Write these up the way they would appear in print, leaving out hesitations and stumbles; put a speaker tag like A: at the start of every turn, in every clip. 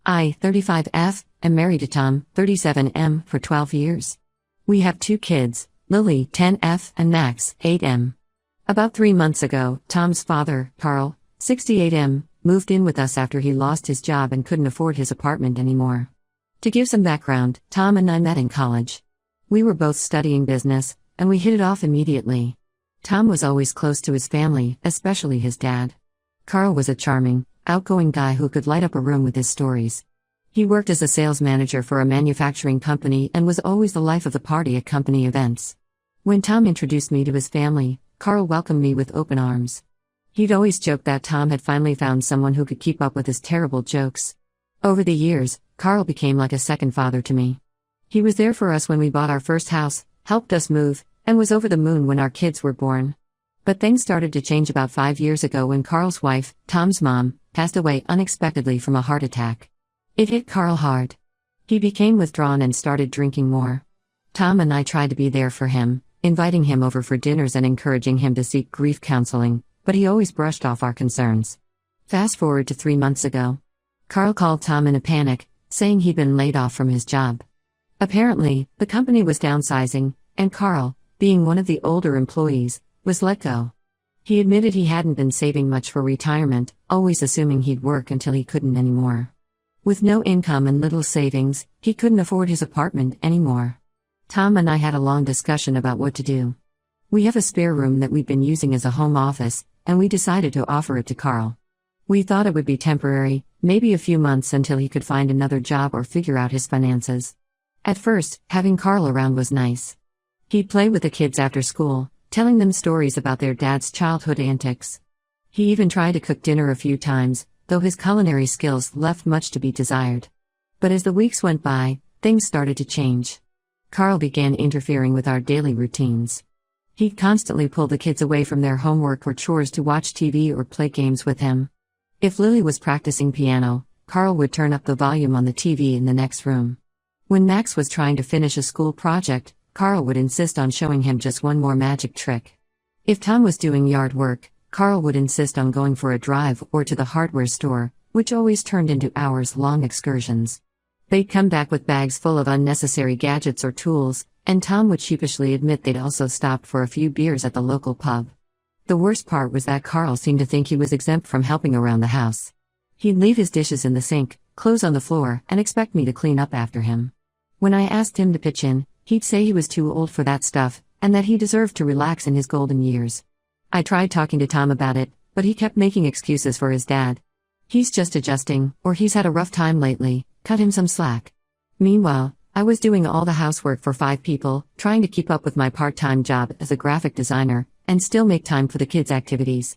A: I, 35F, am married to Tom, 37M, for 12 years. We have 2 kids, Lily, 10F, and Max, 8M. About 3 months ago, Tom's father, Carl, 68M, moved in with us after he lost his job and couldn't afford his apartment anymore. To give some background, Tom and I met in college. We were both studying business, and we hit it off immediately. Tom was always close to his family, especially his dad. Carl was a charming, outgoing guy who could light up a room with his stories. He worked as a sales manager for a manufacturing company and was always the life of the party at company events. When Tom introduced me to his family, Carl welcomed me with open arms. He'd always joked that Tom had finally found someone who could keep up with his terrible jokes. Over the years, Carl became like a second father to me. He was there for us when we bought our first house, helped us move, and was over the moon when our kids were born. But things started to change about 5 years ago when Carl's wife, Tom's mom, passed away unexpectedly from a heart attack. It hit Carl hard. He became withdrawn and started drinking more. Tom and I tried to be there for him, inviting him over for dinners and encouraging him to seek grief counseling, but he always brushed off our concerns. Fast forward to 3 months ago. Carl called Tom in a panic, saying he'd been laid off from his job. Apparently, the company was downsizing, and Carl, being one of the older employees, was let go. He admitted he hadn't been saving much for retirement, always assuming he'd work until he couldn't anymore. With no income and little savings, he couldn't afford his apartment anymore. Tom and I had a long discussion about what to do. We have a spare room that we'd been using as a home office, and we decided to offer it to Carl. We thought it would be temporary, maybe a few months until he could find another job or figure out his finances. At first, having Carl around was nice. He'd play with the kids after school, telling them stories about their dad's childhood antics. He even tried to cook dinner a few times, though his culinary skills left much to be desired. But as the weeks went by, things started to change. Carl began interfering with our daily routines. He'd constantly pull the kids away from their homework or chores to watch TV or play games with him. If Lily was practicing piano, Carl would turn up the volume on the TV in the next room. When Max was trying to finish a school project, Carl would insist on showing him just one more magic trick. If Tom was doing yard work, Carl would insist on going for a drive or to the hardware store, which always turned into hours-long excursions. They'd come back with bags full of unnecessary gadgets or tools, and Tom would sheepishly admit they'd also stopped for a few beers at the local pub. The worst part was that Carl seemed to think he was exempt from helping around the house. He'd leave his dishes in the sink, clothes on the floor, and expect me to clean up after him. When I asked him to pitch in, he'd say he was too old for that stuff, and that he deserved to relax in his golden years. I tried talking to Tom about it, but he kept making excuses for his dad. He's just adjusting, or he's had a rough time lately, cut him some slack. Meanwhile, I was doing all the housework for 5 people, trying to keep up with my part-time job as a graphic designer, and still make time for the kids' activities.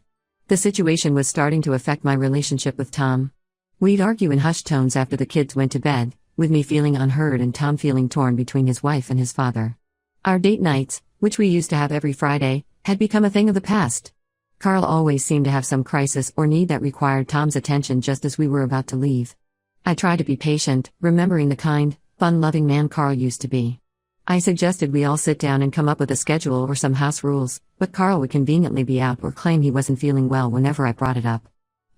A: The situation was starting to affect my relationship with Tom. We'd argue in hushed tones after the kids went to bed, with me feeling unheard and Tom feeling torn between his wife and his father. Our date nights, which we used to have every Friday, had become a thing of the past. Carl always seemed to have some crisis or need that required Tom's attention just as we were about to leave. I tried to be patient, remembering the kind, fun-loving man Carl used to be. I suggested we all sit down and come up with a schedule or some house rules, but Carl would conveniently be out or claim he wasn't feeling well whenever I brought it up.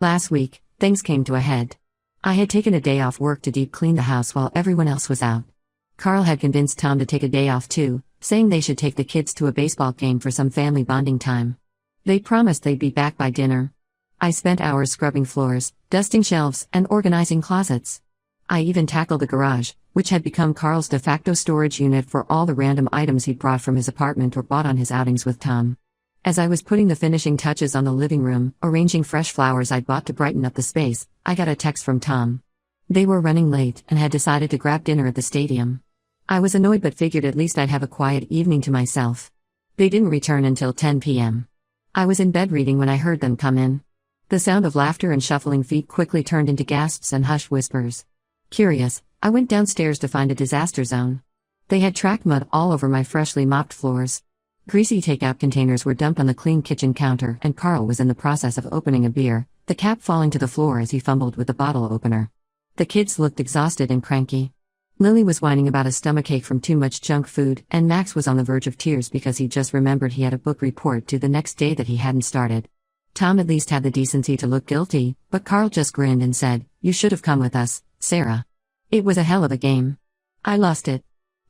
A: Last week, things came to a head. I had taken a day off work to deep clean the house while everyone else was out. Carl had convinced Tom to take a day off too, saying they should take the kids to a baseball game for some family bonding time. They promised they'd be back by dinner. I spent hours scrubbing floors, dusting shelves, and organizing closets. I even tackled the garage, which had become Carl's de facto storage unit for all the random items he'd brought from his apartment or bought on his outings with Tom. As I was putting the finishing touches on the living room, arranging fresh flowers I'd bought to brighten up the space, I got a text from Tom. They were running late and had decided to grab dinner at the stadium. I was annoyed but figured at least I'd have a quiet evening to myself. They didn't return until 10 p.m. I was in bed reading when I heard them come in. The sound of laughter and shuffling feet quickly turned into gasps and hushed whispers. Curious, I went downstairs to find a disaster zone. They had track mud all over my freshly mopped floors. Greasy takeout containers were dumped on the clean kitchen counter, and Carl was in the process of opening a beer, the cap falling to the floor as he fumbled with the bottle opener. The kids looked exhausted and cranky. Lily was whining about a stomachache from too much junk food, and Max was on the verge of tears because he just remembered he had a book report due the next day that he hadn't started. Tom at least had the decency to look guilty, but Carl just grinned and said, "You should have come with us," Sarah. It was a hell of a game. I lost it.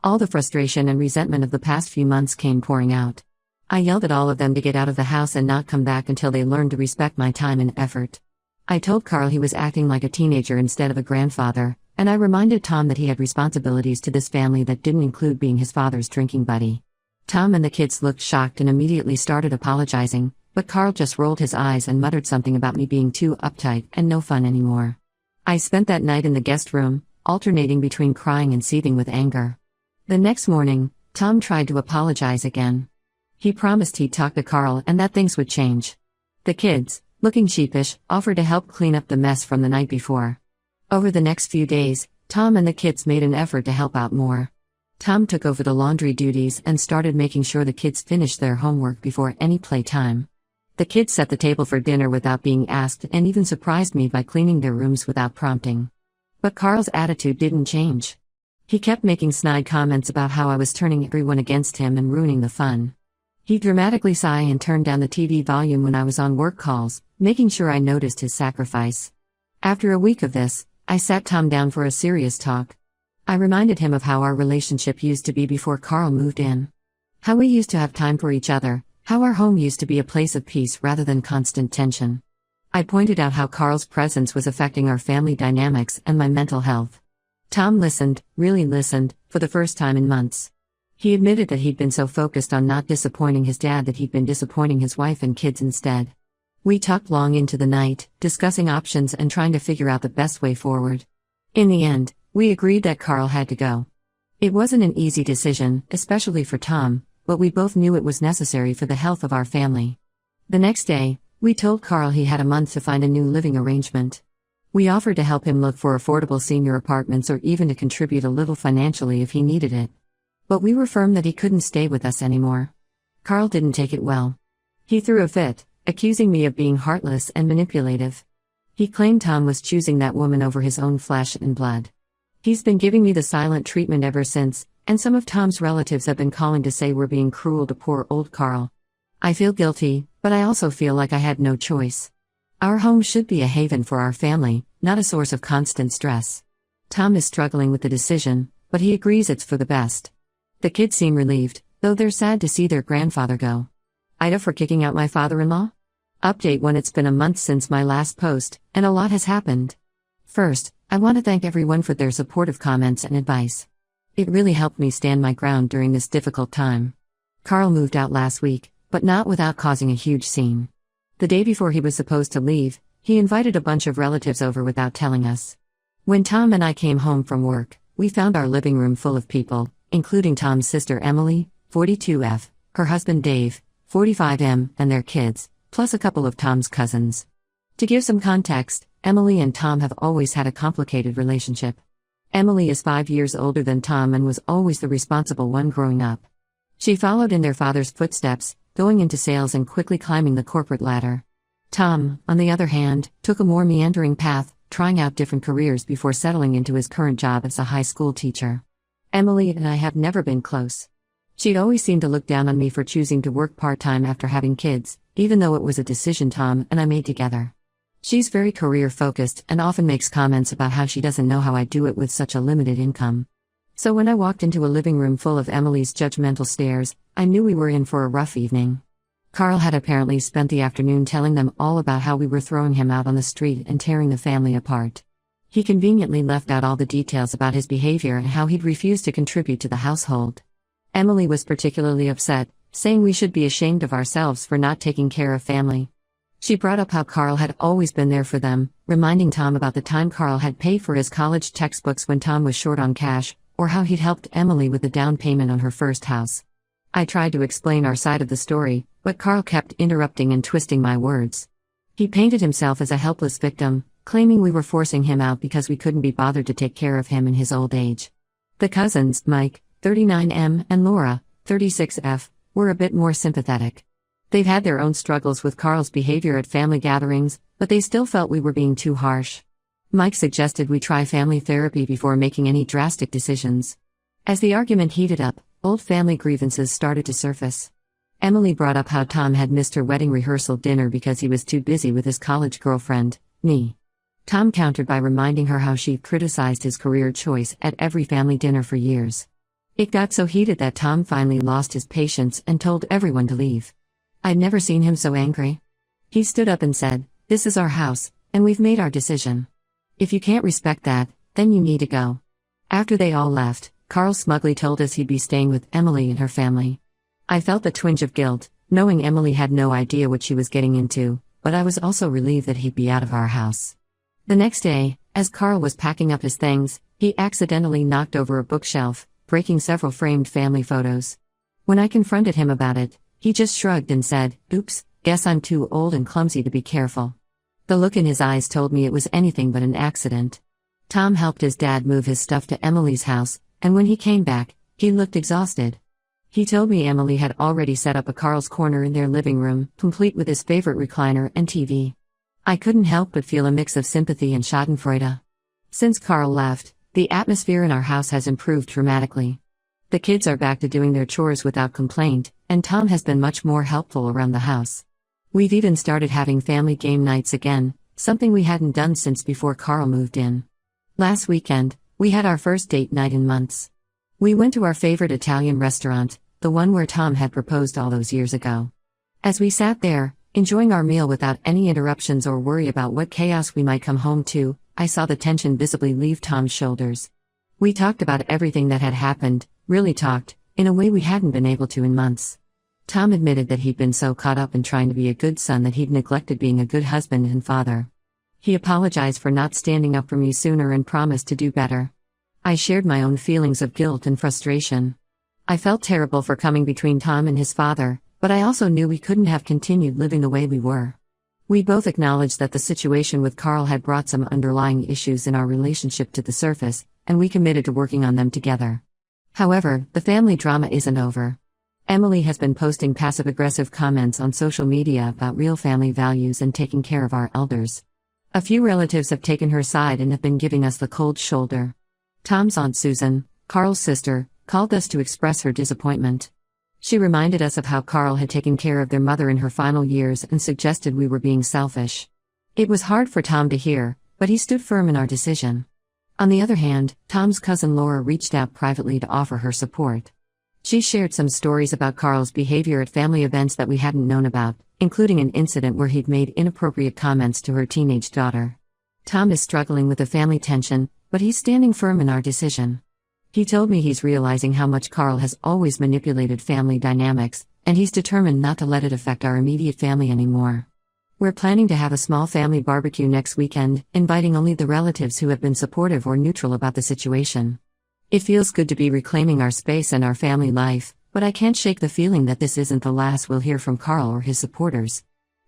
A: All the frustration and resentment of the past few months came pouring out. I yelled at all of them to get out of the house and not come back until they learned to respect my time and effort. I told Carl he was acting like a teenager instead of a grandfather, and I reminded Tom that he had responsibilities to this family that didn't include being his father's drinking buddy. Tom and the kids looked shocked and immediately started apologizing, but Carl just rolled his eyes and muttered something about me being too uptight and no fun anymore. I spent that night in the guest room, alternating between crying and seething with anger. The next morning, Tom tried to apologize again. He promised he'd talk to Carl and that things would change. The kids, looking sheepish, offered to help clean up the mess from the night before. Over the next few days, Tom and the kids made an effort to help out more. Tom took over the laundry duties and started making sure the kids finished their homework before any playtime. The kids set the table for dinner without being asked and even surprised me by cleaning their rooms without prompting. But Carl's attitude didn't change. He kept making snide comments about how I was turning everyone against him and ruining the fun. He'd dramatically sigh and turn down the TV volume when I was on work calls, making sure I noticed his sacrifice. After a week of this, I sat Tom down for a serious talk. I reminded him of how our relationship used to be before Carl moved in. How we used to have time for each other, how our home used to be a place of peace rather than constant tension. I pointed out how Carl's presence was affecting our family dynamics and my mental health. Tom listened, really listened, for the first time in months. He admitted that he'd been so focused on not disappointing his dad that he'd been disappointing his wife and kids instead. We talked long into the night, discussing options and trying to figure out the best way forward. In the end, we agreed that Carl had to go. It wasn't an easy decision, especially for Tom, but we both knew it was necessary for the health of our family. The next day, we told Carl he had a month to find a new living arrangement. We offered to help him look for affordable senior apartments or even to contribute a little financially if he needed it. But we were firm that he couldn't stay with us anymore. Carl didn't take it well. He threw a fit, accusing me of being heartless and manipulative. He claimed Tom was choosing that woman over his own flesh and blood. He's been giving me the silent treatment ever since, and some of Tom's relatives have been calling to say we're being cruel to poor old Carl. I feel guilty, but I also feel like I had no choice. Our home should be a haven for our family, not a source of constant stress. Tom is struggling with the decision, but he agrees it's for the best. The kids seem relieved, though they're sad to see their grandfather go. Ida for kicking out my father-in-law? Update when it's been a month since my last post, and a lot has happened. First, I want to thank everyone for their supportive comments and advice. It really helped me stand my ground during this difficult time. Carl moved out last week, but not without causing a huge scene. The day before he was supposed to leave, he invited a bunch of relatives over without telling us. When Tom and I came home from work, we found our living room full of people, including Tom's sister Emily, 42F, her husband Dave, 45M, and their kids, plus a couple of Tom's cousins. To give some context, Emily and Tom have always had a complicated relationship. Emily is 5 years older than Tom and was always the responsible one growing up. She followed in their father's footsteps, going into sales and quickly climbing the corporate ladder. Tom, on the other hand, took a more meandering path, trying out different careers before settling into his current job as a high school teacher. Emily and I have never been close. She'd always seemed to look down on me for choosing to work part-time after having kids, even though it was a decision Tom and I made together. She's very career-focused and often makes comments about how she doesn't know how I do it with such a limited income. So when I walked into a living room full of Emily's judgmental stares, I knew we were in for a rough evening. Carl had apparently spent the afternoon telling them all about how we were throwing him out on the street and tearing the family apart. He conveniently left out all the details about his behavior and how he'd refused to contribute to the household. Emily was particularly upset, saying we should be ashamed of ourselves for not taking care of family. She brought up how Carl had always been there for them, reminding Tom about the time Carl had paid for his college textbooks when Tom was short on cash, or how he'd helped Emily with the down payment on her first house. I tried to explain our side of the story, but Carl kept interrupting and twisting my words. He painted himself as a helpless victim, claiming we were forcing him out because we couldn't be bothered to take care of him in his old age. The cousins, Mike, 39M, and Laura, 36F, were a bit more sympathetic. They've had their own struggles with Carl's behavior at family gatherings, but they still felt we were being too harsh. Mike suggested we try family therapy before making any drastic decisions. As the argument heated up, old family grievances started to surface. Emily brought up how Tom had missed her wedding rehearsal dinner because he was too busy with his college girlfriend, me. Tom countered by reminding her how she criticized his career choice at every family dinner for years. It got so heated that Tom finally lost his patience and told everyone to leave. I'd never seen him so angry. He stood up and said, "This is our house, and we've made our decision. If you can't respect that, then you need to go." After they all left, Carl smugly told us he'd be staying with Emily and her family. I felt a twinge of guilt, knowing Emily had no idea what she was getting into, but I was also relieved that he'd be out of our house. The next day, as Carl was packing up his things, he accidentally knocked over a bookshelf, breaking several framed family photos. When I confronted him about it, he just shrugged and said, "Oops, guess I'm too old and clumsy to be careful." The look in his eyes told me it was anything but an accident. Tom helped his dad move his stuff to Emily's house, and when he came back, he looked exhausted. He told me Emily had already set up a Carl's Corner in their living room, complete with his favorite recliner and TV. I couldn't help but feel a mix of sympathy and schadenfreude. Since Carl left, the atmosphere in our house has improved dramatically. The kids are back to doing their chores without complaint, and Tom has been much more helpful around the house. We've even started having family game nights again, something we hadn't done since before Carl moved in. Last weekend, we had our first date night in months. We went to our favorite Italian restaurant, the one where Tom had proposed all those years ago. As we sat there, enjoying our meal without any interruptions or worry about what chaos we might come home to, I saw the tension visibly leave Tom's shoulders. We talked about everything that had happened, really talked, in a way we hadn't been able to in months. Tom admitted that he'd been so caught up in trying to be a good son that he'd neglected being a good husband and father. He apologized for not standing up for me sooner and promised to do better. I shared my own feelings of guilt and frustration. I felt terrible for coming between Tom and his father, but I also knew we couldn't have continued living the way we were. We both acknowledged that the situation with Carl had brought some underlying issues in our relationship to the surface, and we committed to working on them together. However, the family drama isn't over. Emily has been posting passive-aggressive comments on social media about real family values and taking care of our elders. A few relatives have taken her side and have been giving us the cold shoulder. Tom's Aunt Susan, Carl's sister, called us to express her disappointment. She reminded us of how Carl had taken care of their mother in her final years and suggested we were being selfish. It was hard for Tom to hear, but he stood firm in our decision. On the other hand, Tom's cousin Laura reached out privately to offer her support. She shared some stories about Carl's behavior at family events that we hadn't known about, including an incident where he'd made inappropriate comments to her teenage daughter. Tom is struggling with the family tension, but he's standing firm in our decision. He told me he's realizing how much Carl has always manipulated family dynamics, and he's determined not to let it affect our immediate family anymore. We're planning to have a small family barbecue next weekend, inviting only the relatives who have been supportive or neutral about the situation. It feels good to be reclaiming our space and our family life, but I can't shake the feeling that this isn't the last we'll hear from Carl or his supporters.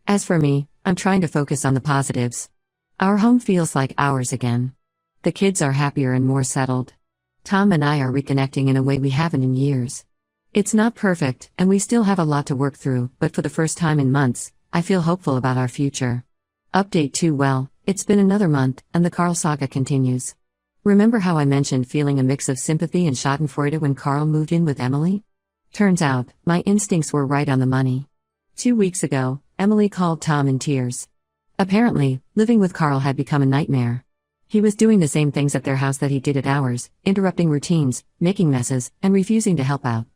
A: As for me, I'm trying to focus on the positives. Our home feels like ours again. The kids are happier and more settled. Tom and I are reconnecting in a way we haven't in years. It's not perfect, and we still have a lot to work through, but for the first time in months, I feel hopeful about our future. Update 2. Well, it's been another month, and the Carl saga continues. Remember how I mentioned feeling a mix of sympathy and schadenfreude when Carl moved in with Emily? Turns out, my instincts were right on the money. 2 weeks ago, Emily called Tom in tears. Apparently, living with Carl had become a nightmare. He was doing the same things at their house that he did at ours, interrupting routines, making messes, and refusing to help out.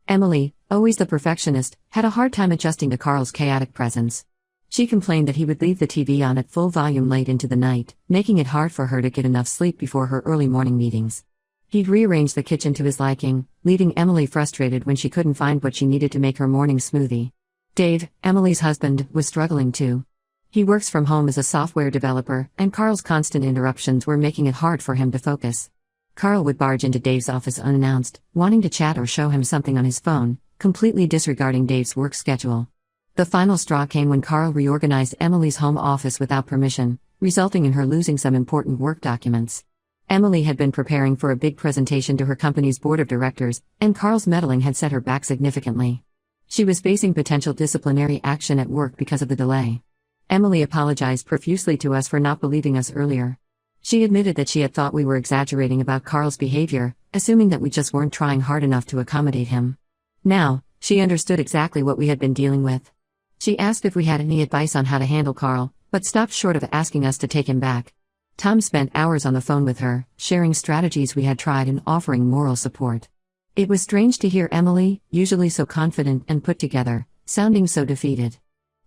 A: Emily, always the perfectionist, had a hard time adjusting to Carl's chaotic presence. She complained that he would leave the TV on at full volume late into the night, making it hard for her to get enough sleep before her early morning meetings. He'd rearrange the kitchen to his liking, leaving Emily frustrated when she couldn't find what she needed to make her morning smoothie. Dave, Emily's husband, was struggling too. He works from home as a software developer, and Carl's constant interruptions were making it hard for him to focus. Carl would barge into Dave's office unannounced, wanting to chat or show him something on his phone, completely disregarding Dave's work schedule. The final straw came when Carl reorganized Emily's home office without permission, resulting in her losing some important work documents. Emily had been preparing for a big presentation to her company's board of directors, and Carl's meddling had set her back significantly. She was facing potential disciplinary action at work because of the delay. Emily apologized profusely to us for not believing us earlier. She admitted that she had thought we were exaggerating about Carl's behavior, assuming that we just weren't trying hard enough to accommodate him. Now, she understood exactly what we had been dealing with. She asked if we had any advice on how to handle Carl, but stopped short of asking us to take him back. Tom spent hours on the phone with her, sharing strategies we had tried and offering moral support. It was strange to hear Emily, usually so confident and put together, sounding so defeated.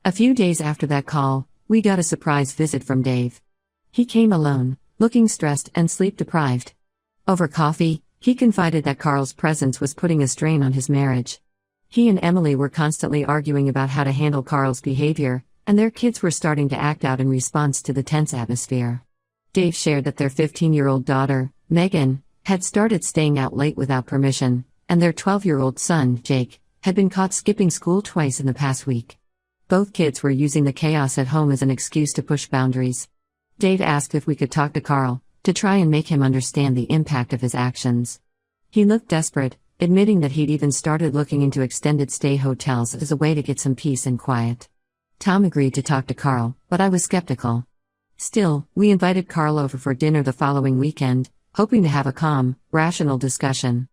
A: A few days after that call, we got a surprise visit from Dave. He came alone, looking stressed and sleep-deprived. Over coffee, he confided that Carl's presence was putting a strain on his marriage. He and Emily were constantly arguing about how to handle Carl's behavior, and their kids were starting to act out in response to the tense atmosphere. Dave shared that their 15-year-old daughter, Megan, had started staying out late without permission, and their 12-year-old son, Jake, had been caught skipping school twice in the past week. Both kids were using the chaos at home as an excuse to push boundaries. Dave asked if we could talk to Carl, to try and make him understand the impact of his actions. He looked desperate, admitting that he'd even started looking into extended stay hotels as a way to get some peace and quiet. Tom agreed to talk to Carl, but I was skeptical. Still, we invited Carl over for dinner the following weekend, hoping to have a calm, rational discussion.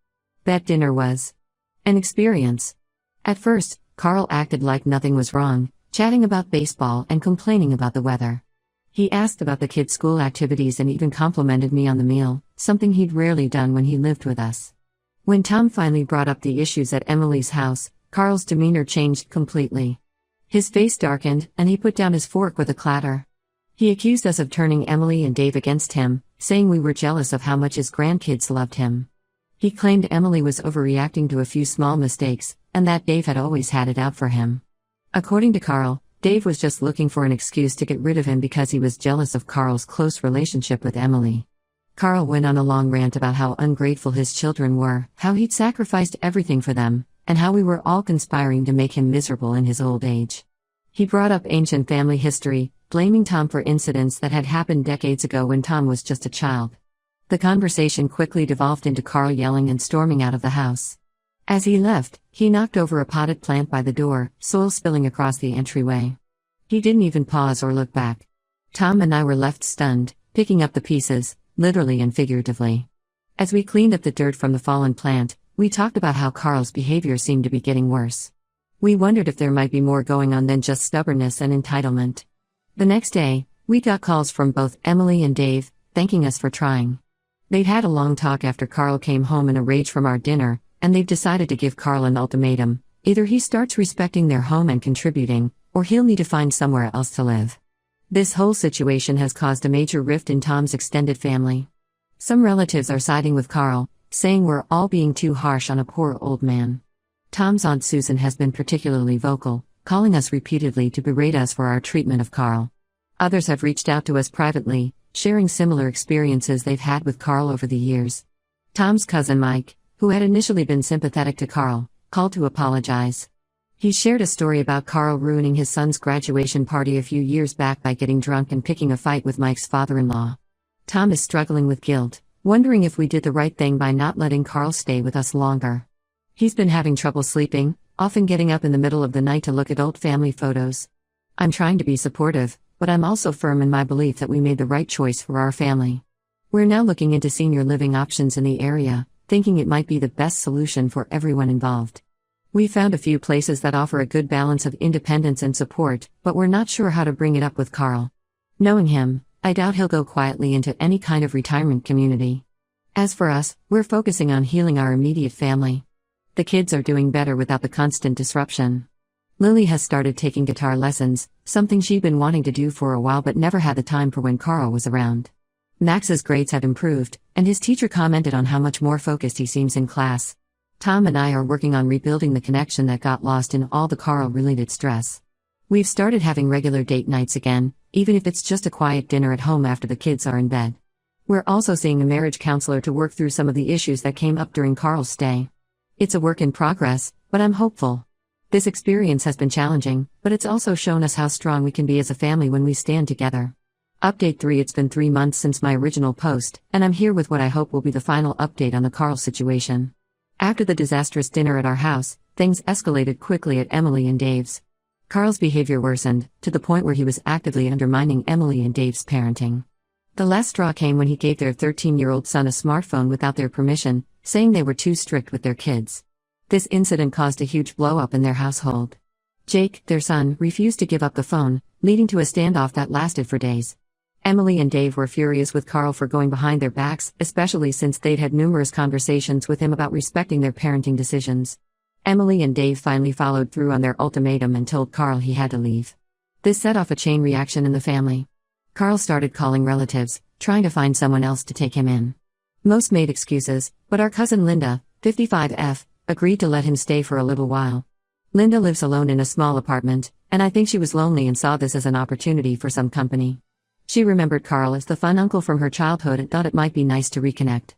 A: That dinner was an experience. At first, Carl acted like nothing was wrong, chatting about baseball and complaining about the weather. He asked about the kids' school activities and even complimented me on the meal, something he'd rarely done when he lived with us. When Tom finally brought up the issues at Emily's house, Carl's demeanor changed completely. His face darkened, and he put down his fork with a clatter. He accused us of turning Emily and Dave against him, saying we were jealous of how much his grandkids loved him. He claimed Emily was overreacting to a few small mistakes, and that Dave had always had it out for him. According to Carl, Dave was just looking for an excuse to get rid of him because he was jealous of Carl's close relationship with Emily. Carl went on a long rant about how ungrateful his children were, how he'd sacrificed everything for them, and how we were all conspiring to make him miserable in his old age. He brought up ancient family history, blaming Tom for incidents that had happened decades ago when Tom was just a child. The conversation quickly devolved into Carl yelling and storming out of the house. As he left, he knocked over a potted plant by the door, soil spilling across the entryway. He didn't even pause or look back. Tom and I were left stunned, picking up the pieces, literally and figuratively. As we cleaned up the dirt from the fallen plant, we talked about how Carl's behavior seemed to be getting worse. We wondered if there might be more going on than just stubbornness and entitlement. The next day, we got calls from both Emily and Dave, thanking us for trying. They'd had a long talk after Carl came home in a rage from our dinner, and they've decided to give Carl an ultimatum: either he starts respecting their home and contributing, or he'll need to find somewhere else to live. This whole situation has caused a major rift in Tom's extended family. Some relatives are siding with Carl, saying we're all being too harsh on a poor old man. Tom's Aunt Susan has been particularly vocal, calling us repeatedly to berate us for our treatment of Carl. Others have reached out to us privately, sharing similar experiences they've had with Carl over the years. Tom's cousin Mike, who had initially been sympathetic to Carl, called to apologize. He shared a story about Carl ruining his son's graduation party a few years back by getting drunk and picking a fight with Mike's father-in-law. Tom is struggling with guilt, wondering if we did the right thing by not letting Carl stay with us longer. He's been having trouble sleeping, often getting up in the middle of the night to look at old family photos. I'm trying to be supportive, but I'm also firm in my belief that we made the right choice for our family. We're now looking into senior living options in the area, thinking it might be the best solution for everyone involved. We found a few places that offer a good balance of independence and support, but we're not sure how to bring it up with Carl. Knowing him, I doubt he'll go quietly into any kind of retirement community. As for us, we're focusing on healing our immediate family. The kids are doing better without the constant disruption. Lily has started taking guitar lessons, something she'd been wanting to do for a while but never had the time for when Carl was around. Max's grades have improved, and his teacher commented on how much more focused he seems in class. Tom and I are working on rebuilding the connection that got lost in all the Carl-related stress. We've started having regular date nights again, even if it's just a quiet dinner at home after the kids are in bed. We're also seeing a marriage counselor to work through some of the issues that came up during Carl's stay. It's a work in progress, but I'm hopeful. This experience has been challenging, but it's also shown us how strong we can be as a family when we stand together. Update 3: It's been 3 months since my original post, and I'm here with what I hope will be the final update on the Carl situation. After the disastrous dinner at our house, things escalated quickly at Emily and Dave's. Carl's behavior worsened, to the point where he was actively undermining Emily and Dave's parenting. The last straw came when he gave their 13-year-old son a smartphone without their permission, saying they were too strict with their kids. This incident caused a huge blow-up in their household. Jake, their son, refused to give up the phone, leading to a standoff that lasted for days. Emily and Dave were furious with Carl for going behind their backs, especially since they'd had numerous conversations with him about respecting their parenting decisions. Emily and Dave finally followed through on their ultimatum and told Carl he had to leave. This set off a chain reaction in the family. Carl started calling relatives, trying to find someone else to take him in. Most made excuses, but our cousin Linda, 55F, agreed to let him stay for a little while. Linda lives alone in a small apartment, and I think she was lonely and saw this as an opportunity for some company. She remembered Carl as the fun uncle from her childhood and thought it might be nice to reconnect.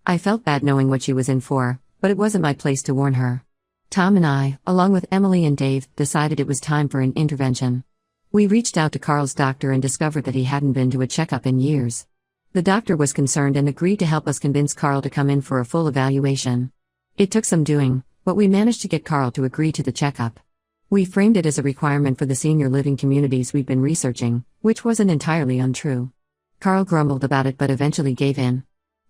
A: I felt bad knowing what she was in for, but it wasn't my place to warn her. Tom and I, along with Emily and Dave, decided it was time for an intervention. We reached out to Carl's doctor and discovered that he hadn't been to a checkup in years. The doctor was concerned and agreed to help us convince Carl to come in for a full evaluation. It took some doing, but we managed to get Carl to agree to the checkup. We framed it as a requirement for the senior living communities we've been researching, which wasn't entirely untrue. Carl grumbled about it but eventually gave in.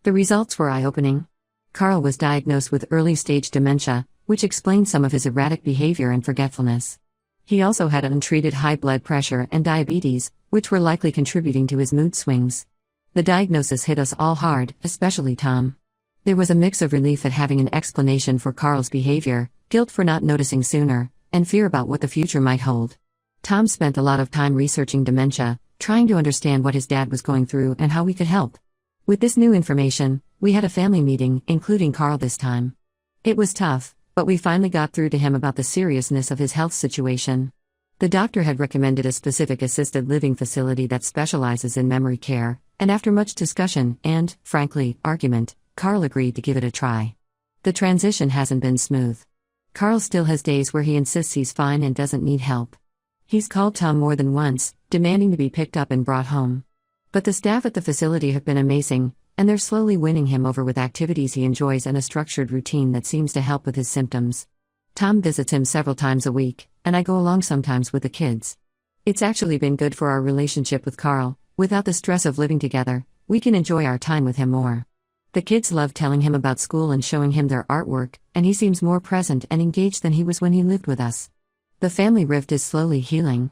A: The results were eye-opening. Carl was diagnosed with early-stage dementia, which explained some of his erratic behavior and forgetfulness. He also had untreated high blood pressure and diabetes, which were likely contributing to his mood swings. The diagnosis hit us all hard, especially Tom. There was a mix of relief at having an explanation for Carl's behavior, guilt for not noticing sooner, and fear about what the future might hold. Tom spent a lot of time researching dementia, trying to understand what his dad was going through and how we could help. With this new information, we had a family meeting, including Carl this time. It was tough, but we finally got through to him about the seriousness of his health situation. The doctor had recommended a specific assisted living facility that specializes in memory care, and after much discussion and, frankly, argument, Carl agreed to give it a try. The transition hasn't been smooth. Carl still has days where he insists he's fine and doesn't need help. He's called Tom more than once, demanding to be picked up and brought home. But the staff at the facility have been amazing, and they're slowly winning him over with activities he enjoys and a structured routine that seems to help with his symptoms. Tom visits him several times a week, and I go along sometimes with the kids. It's actually been good for our relationship with Carl. Without the stress of living together, we can enjoy our time with him more. The kids love telling him about school and showing him their artwork, and he seems more present and engaged than he was when he lived with us. The family rift is slowly healing.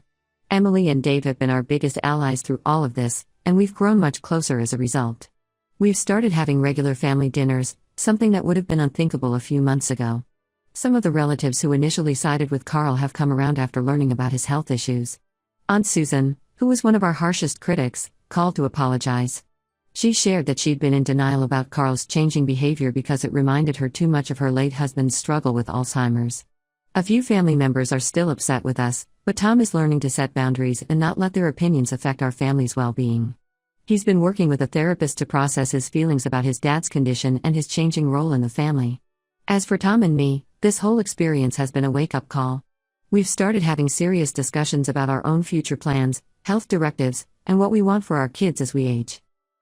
A: Emily and Dave have been our biggest allies through all of this, and we've grown much closer as a result. We've started having regular family dinners, something that would have been unthinkable a few months ago. Some of the relatives who initially sided with Carl have come around after learning about his health issues. Aunt Susan, who was one of our harshest critics, called to apologize. She shared that she'd been in denial about Carl's changing behavior because it reminded her too much of her late husband's struggle with Alzheimer's. A few family members are still upset with us, but Tom is learning to set boundaries and not let their opinions affect our family's well-being. He's been working with a therapist to process his feelings about his dad's condition and his changing role in the family. As for Tom and me, this whole experience has been a wake-up call. We've started having serious discussions about our own future plans, health directives, and what we want for our kids as we age.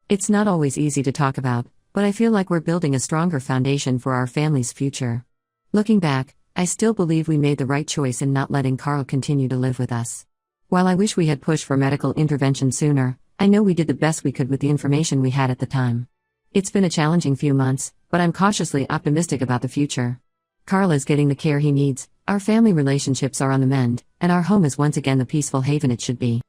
A: It's not always easy to talk about, but I feel like we're building a stronger foundation for our family's future. Looking back, I still believe we made the right choice in not letting Carl continue to live with us. While I wish we had pushed for medical intervention sooner, I know we did the best we could with the information we had at the time. It's been a challenging few months, but I'm cautiously optimistic about the future. Carl is getting the care he needs, our family relationships are on the mend, and our home is once again the peaceful haven it should be.